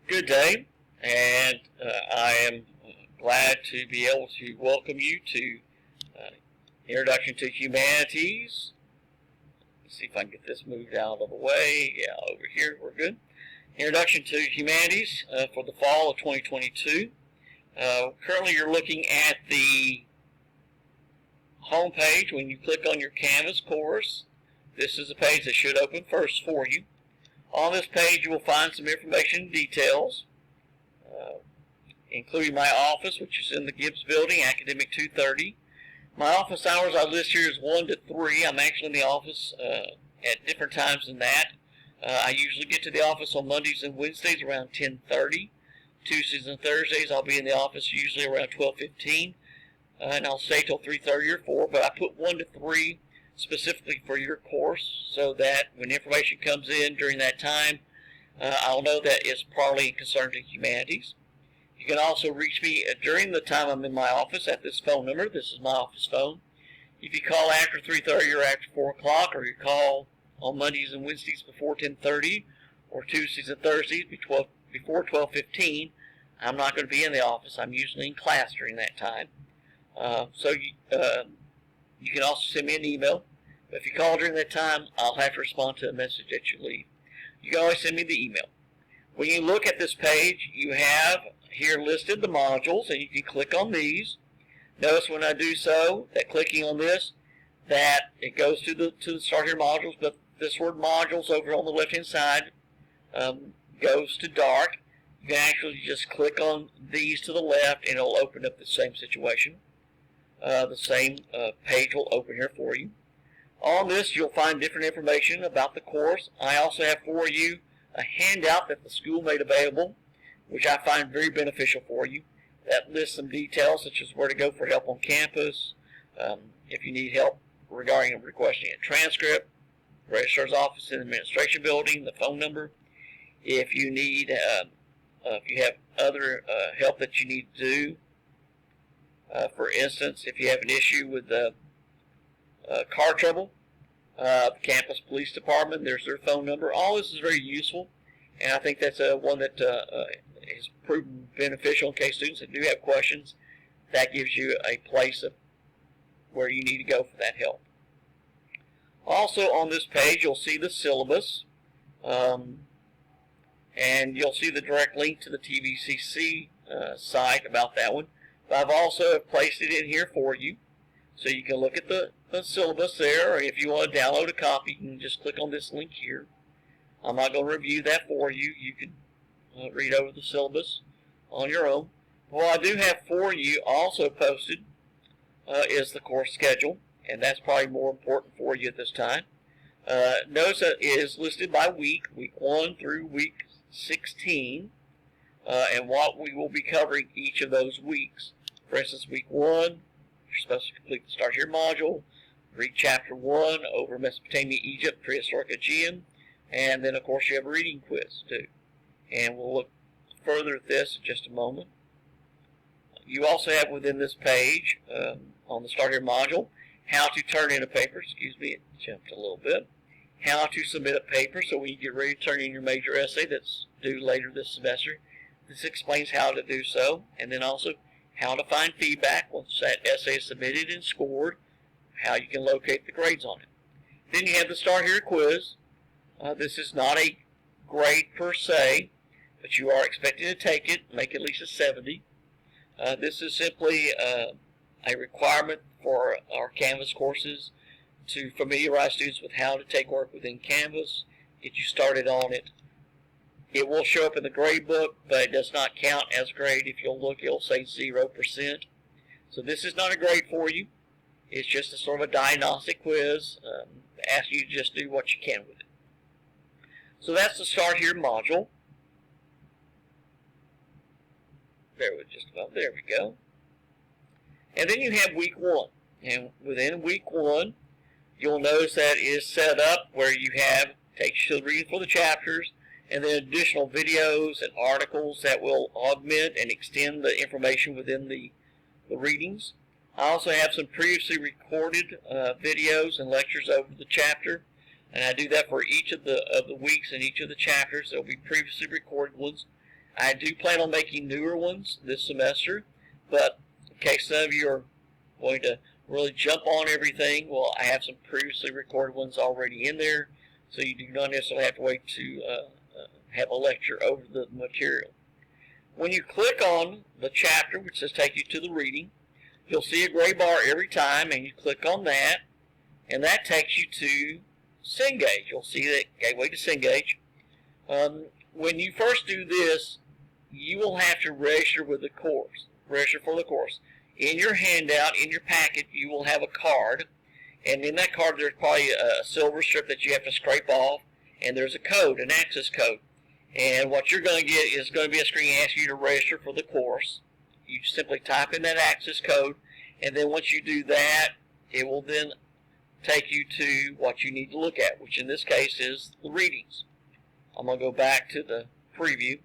Good day, and I am glad to be able to welcome you to Introduction to Humanities. Let's see if I can get this moved out of the way. Yeah, over here, we're good. Introduction to Humanities for the fall of 2022. Currently, you're looking at the home page. When you click on your Canvas course, this is a page that should open first for you. On this page, you will find some information and details, including my office, which is in the Gibbs Building, Academic 230. My office hours I list here is 1 to 3. I'm actually in the office at different times than that. I usually get to the office on Mondays and Wednesdays around 10:30. Tuesdays and Thursdays, I'll be in the office usually around 12:15, and I'll stay till 3:30 or 4. But I put 1 to 3 specifically for your course, so that when information comes in during that time, I'll know that it's probably concerned to humanities. You can also reach me during the time I'm in my office at this phone number. This is my office phone. If you call after 3:30 or after 4 o'clock, or you call on Mondays and Wednesdays before 10:30, or Tuesdays and Thursdays before 12:15, I'm not going to be in the office. I'm usually in class during that time. You can also send me an email. But if you call during that time, I'll have to respond to the message that you leave. You can always send me the email. When you look at this page, you have here listed the modules, and you can click on these. Notice when I do so, that clicking on this, that it goes to the Start Here modules, but this word modules over on the left-hand side goes to dark. You can actually just click on these to the left, and it'll open up the same situation. The same page will open here for you. On this, you'll find different information about the course. I also have for you a handout that the school made available, which I find very beneficial for you. That lists some details, such as where to go for help on campus, if you need help regarding requesting a transcript, registrar's office in the administration building, the phone number. If you need, if you have other help that you need to do, for instance, if you have an issue with car trouble, the campus police department, there's their phone number. All this is very useful, and I think that's one that is proven beneficial in case students that do have questions. That gives you a place of where you need to go for that help. Also on this page, you'll see the syllabus, and you'll see the direct link to the TVCC site about that one. But I've also placed it in here for you, so you can look at the syllabus there, or if you want to download a copy, you can just click on this link here. I'm not going to review that for you. You can read over the syllabus on your own. What I do have for you also posted is the course schedule, and that's probably more important for you at this time. Notice that it is listed by week 1 through week 16, and what we will be covering each of those weeks. For instance, week 1, you're supposed to complete the Start Here module, read chapter 1 over Mesopotamia, Egypt, Prehistoric Aegean, and then of course you have a reading quiz too. And we'll look further at this in just a moment. You also have within this page, on the Start Here module, how to turn in a paper. Excuse me, it jumped a little bit. How to submit a paper, so when you get ready to turn in your major essay that's due later this semester, this explains how to do so, and then also how to find feedback once that essay is submitted and scored, how you can locate the grades on it. Then you have the Start Here quiz. This is not a grade per se, but you are expected to take it, make at least a 70. This is simply a requirement for our Canvas courses to familiarize students with how to take work within Canvas, get you started on it. It will show up in the grade book, but it does not count as a grade. If you'll look, it'll say 0%. So this is not a grade for you. It's just a sort of a diagnostic quiz, asking you to just do what you can with it. So that's the Start Here module. There we go. And then you have week 1. And within week 1, you'll notice that it is set up where you have, takes you to the reading for the chapters, and then additional videos and articles that will augment and extend the information within the readings. I also have some previously recorded videos and lectures over the chapter, and I do that for each of the weeks and each of the chapters. There will be previously recorded ones. I do plan on making newer ones this semester, but in case some of you are going to really jump on everything, well, I have some previously recorded ones already in there, so you do not necessarily have to wait to have a lecture over the material. When you click on the chapter, which says take you to the reading, you'll see a gray bar every time, and you click on that, and that takes you to Cengage. You'll see that gateway to Cengage. When you first do this, you will have to register with the course. Register for the course. In your handout, in your packet, you will have a card, and in that card there's probably a silver strip that you have to scrape off, and there's a code, an access code. And what you're going to get is going to be a screen asking you to register for the course. You simply type in that access code, and then once you do that, it will then take you to what you need to look at, which in this case is the readings. I'm going to go back to the preview.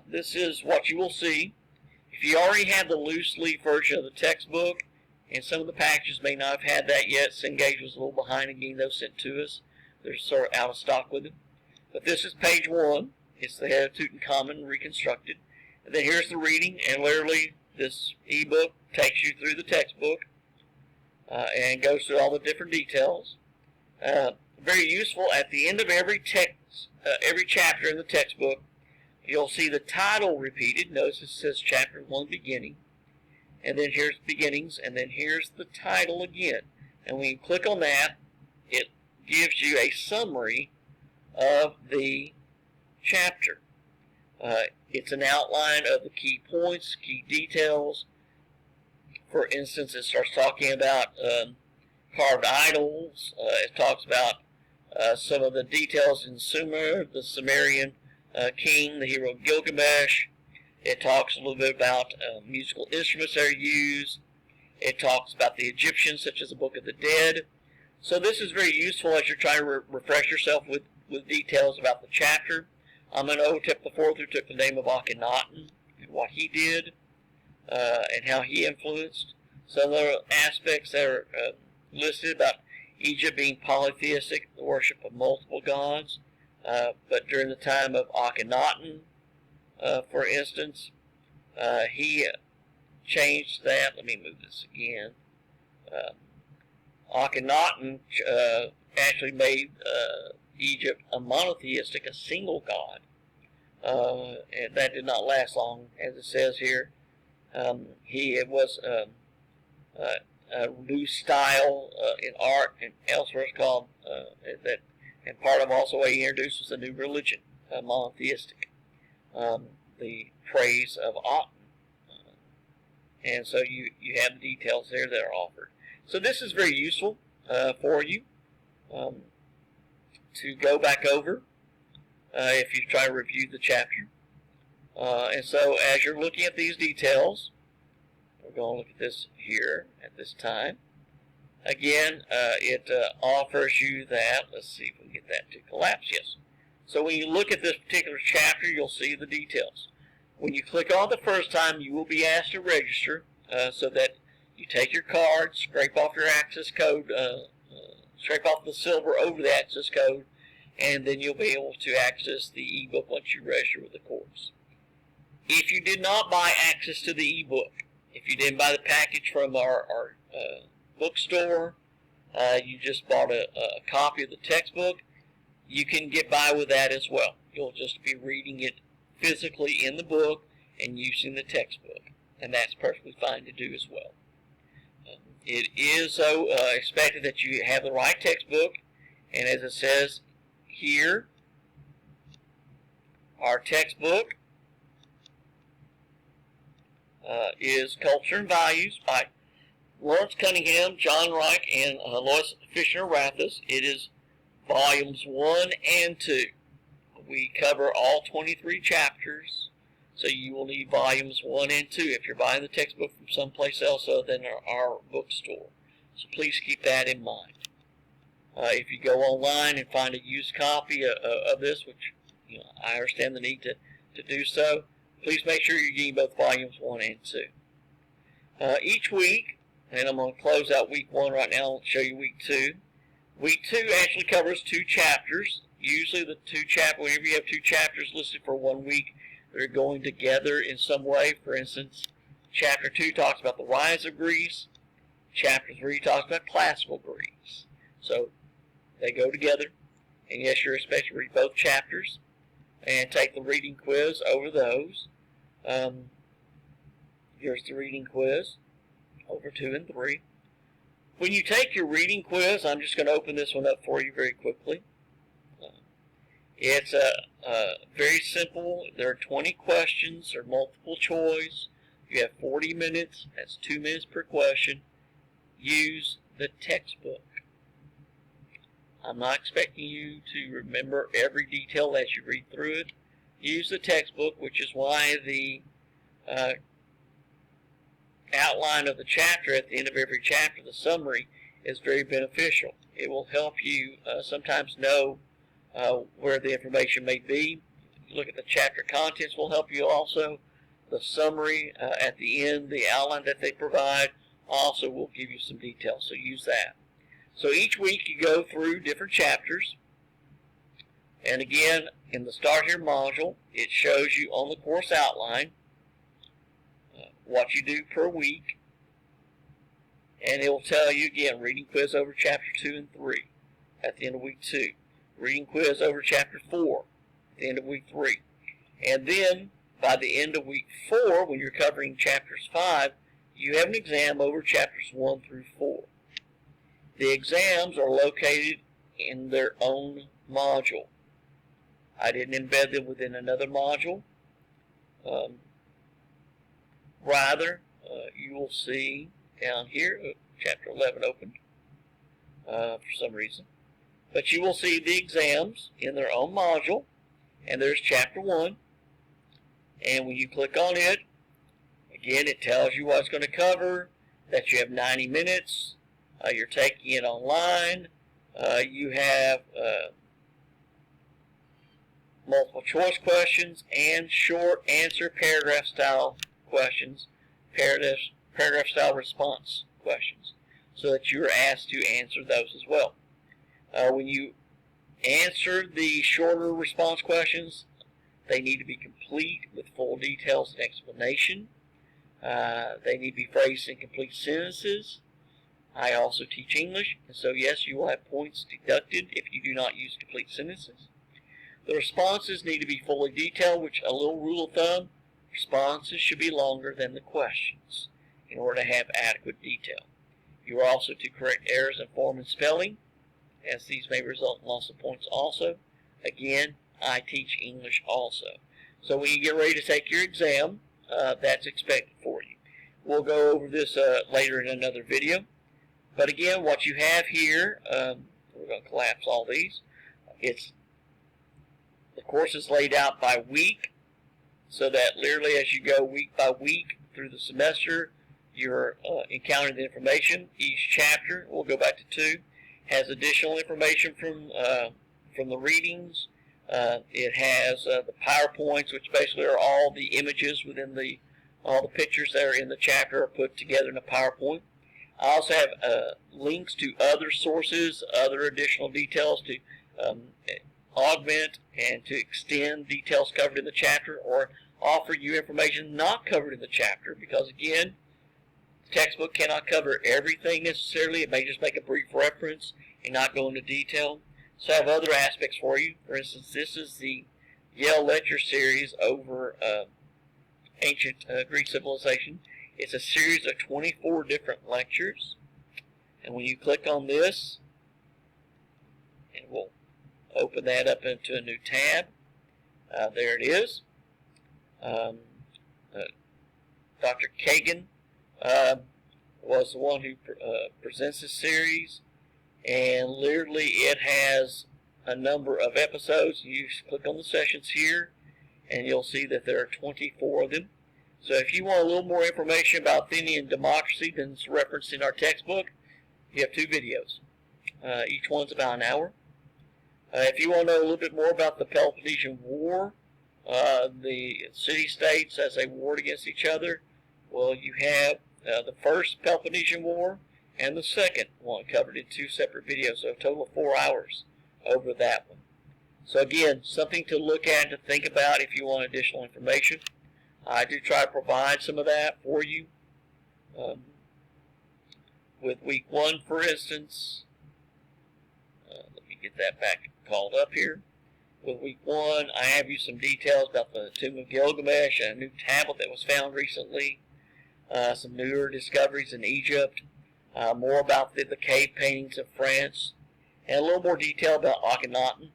This is what you will see. If you already have the loose leaf version of the textbook, and some of the packages may not have had that yet, Cengage was a little behind in getting those sent to us. They're sort of out of stock with them. But this is page 1. It's the head of Tutankhamun reconstructed. And then here's the reading, and literally this ebook takes you through the textbook and goes through all the different details. Very useful. At the end of every chapter in the textbook, you'll see the title repeated. Notice it says chapter 1 beginning, and then here's beginnings, and then here's the title again. And when you click on that, it gives you a summary of the chapter. It's an outline of the key points, key details. For instance, it starts talking about carved idols. It talks about some of the details in Sumer, the Sumerian king, the hero Gilgamesh. It talks a little bit about musical instruments that are used. It talks about the Egyptians, such as the Book of the Dead. So this is very useful as you're trying to refresh yourself with details about the chapter. Amenhotep IV took the name of Akhenaten and what he did and how he influenced. Some other aspects that are listed about Egypt being polytheistic, the worship of multiple gods. But during the time of Akhenaten, for instance, he changed that. Let me move this again. Akhenaten actually made Egypt a monotheistic, a single god. And that did not last long, as it says here. It was a new style in art, and elsewhere it's called that. And part of also what he introduced was a new religion, monotheistic, the praise of Aten. And so you have the details there that are offered. So this is very useful for you to go back over if you try to review the chapter. And so as you're looking at these details, we're going to look at this here at this time. Again, it offers you that. Let's see if we can get that to collapse. Yes. So when you look at this particular chapter, you'll see the details. When you click on it the first time, you will be asked to register so that you take your card, scrape off your access code, scrape off the silver over the access code, and then you'll be able to access the ebook once you register with the course. If you did not buy access to the ebook, if you didn't buy the package from our bookstore, you just bought a copy of the textbook, you can get by with that as well. You'll just be reading it physically in the book and using the textbook, and that's perfectly fine to do as well. It is so expected that you have the right textbook, and as it says here, our textbook is Culture and Values by Lawrence Cunningham, John Reich, and Lois Fisher-Rathas. It is volumes 1 and 2. We cover all 23 chapters, so you will need volumes 1 and 2 if you're buying the textbook from someplace else other than our bookstore. So please keep that in mind. If you go online and find a used copy of this, which I understand the need to do so, please make sure you're getting both volumes 1 and 2. Each week, and I'm going to close out week 1 right now and show you week 2. Week 2 actually covers 2 chapters usually the whenever you have two chapters listed for 1 week, they're going together in some way. For instance, Chapter 2 talks about the rise of Greece. Chapter 3 talks about classical Greece. So they go together. And yes, you're expected to read both chapters and take the reading quiz over those. Here's the reading quiz over 2 and 3. When you take your reading quiz, I'm just going to open this one up for you very quickly. It's very simple. There are 20 questions or multiple choice. You have 40 minutes. That's 2 minutes per question. Use the textbook. I'm not expecting you to remember every detail as you read through it. Use the textbook, which is why the outline of the chapter at the end of every chapter, the summary, is very beneficial. It will help you sometimes know where the information may be. Look at the chapter contents will help you also. The summary at the end, the outline that they provide, also will give you some details, so use that. So each week you go through different chapters, and again, in the Start Here module, it shows you on the course outline what you do per week, and it will tell you again, reading quiz over chapter 2 and 3 at the end of week 2, reading quiz over chapter 4 at the end of week 3, and then by the end of week 4, when you're covering chapters 5, you have an exam over chapters 1 through 4. The exams are located in their own module. I didn't embed them within another module. Rather, you will see down here, chapter 11 opened for some reason. But you will see the exams in their own module, and there's chapter 1. And when you click on it, again, it tells you what it's going to cover, that you have 90 minutes. You're taking it online. You have multiple choice questions and short answer paragraph style questions, paragraph style response questions, so that you're asked to answer those as well. When you answer the shorter response questions, they need to be complete with full details and explanation. They need to be phrased in complete sentences. I also teach English, and so yes, you will have points deducted if you do not use complete sentences. The responses need to be fully detailed, which a little rule of thumb, responses should be longer than the questions in order to have adequate detail. You are also to correct errors in form and spelling, as these may result in loss of points also. Again, I teach English also. So when you get ready to take your exam, that's expected for you. We'll go over this later in another video. But again, what you have here, we're going to collapse all these. The course is laid out by week, so that literally as you go week by week through the semester, you're encountering the information. Each chapter, we'll go back to 2, has additional information from the readings. It has the PowerPoints, which basically are all the images within all the pictures that are in the chapter are put together in a PowerPoint. I also have links to other sources, other additional details to augment and to extend details covered in the chapter, or offer you information not covered in the chapter, because again, the textbook cannot cover everything necessarily. It may just make a brief reference and not go into detail. So I have other aspects for you. For instance, this is the Yale lecture series over ancient Greek civilization. It's a series of 24 different lectures. And when you click on this, and we'll open that up into a new tab, there it is. Dr. Kagan was the one who presents this series, and literally it has a number of episodes. You click on the sessions here, and you'll see that there are 24 of them. So if you want a little more information about Athenian democracy than is referenced in our textbook, you have 2 videos. Each one's about an hour. If you want to know a little bit more about the Peloponnesian War, the city-states as they warred against each other, well, you have the first Peloponnesian War and the second one covered in 2 separate videos, so a total of 4 hours over that one. So again, something to look at and to think about if you want additional information. I do try to provide some of that for you. With week 1, for instance, let me get that back called up here. With week 1, I have you some details about the Tomb of Gilgamesh and a new tablet that was found recently, some newer discoveries in Egypt, more about the cave paintings of France, and a little more detail about Akhenaten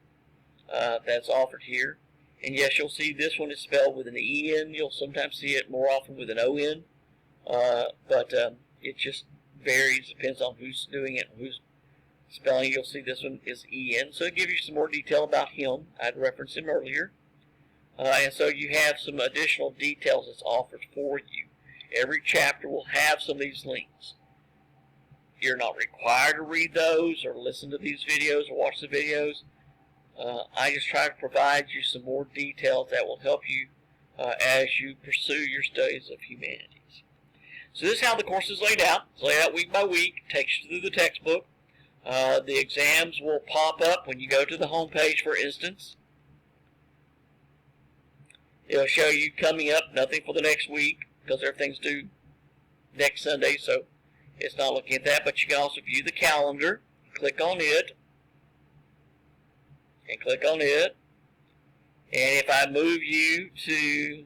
that's offered here. And yes, you'll see this one is spelled with an E-N. You'll sometimes see it more often with an O-N, but it just varies, depends on who's doing it and who's spelling. You'll see this one is E-N, so it gives you some more detail about him. I'd referenced him earlier. And so you have some additional details that's offered for you. Every chapter will have some of these links. You're not required to read those or listen to these videos or watch the videos. I just try to provide you some more details that will help you as you pursue your studies of humanities. So this is how the course is laid out. It's laid out week by week. It takes you through the textbook. The exams will pop up when you go to the home page, for instance. It'll show you coming up, nothing for the next week, because everything's due next Sunday, so it's not looking at that. But you can also view the calendar. Click on it. And click on it. And if I move you to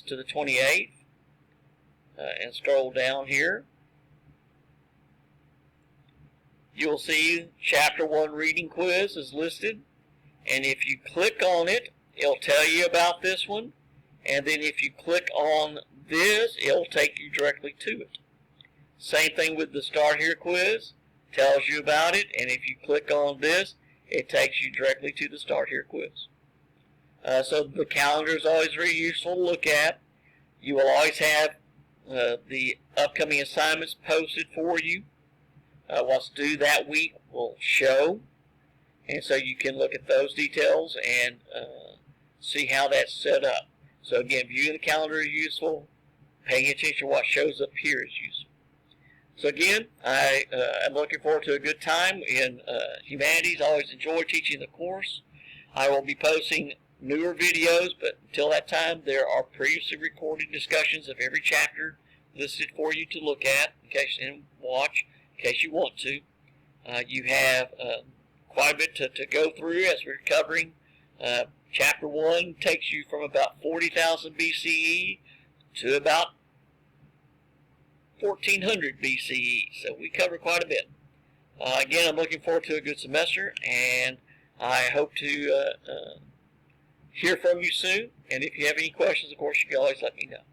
to the 28th, and scroll down here, you'll see Chapter 1 reading quiz is listed. And if you click on it, it'll tell you about this one. And then if you click on this, it'll take you directly to it. Same thing with the Start Here quiz. Tells you about it. And if you click on this, it takes you directly to the Start Here quiz. So the calendar is always very useful to look at. You will always have the upcoming assignments posted for you. What's due that week will show. And so you can look at those details and see how that's set up. So again, viewing the calendar is useful. Paying attention to what shows up here is useful. So again, I'm looking forward to a good time in humanities. I always enjoy teaching the course. I will be posting newer videos, but until that time, there are previously recorded discussions of every chapter listed for you to look at and watch in case you want to. You have quite a bit to go through as we're covering. Chapter 1 takes you from about 40,000 BCE to about 1400 BCE, so we cover quite a bit. Again, I'm looking forward to a good semester, and I hope to hear from you soon. And if you have any questions, of course, you can always let me know.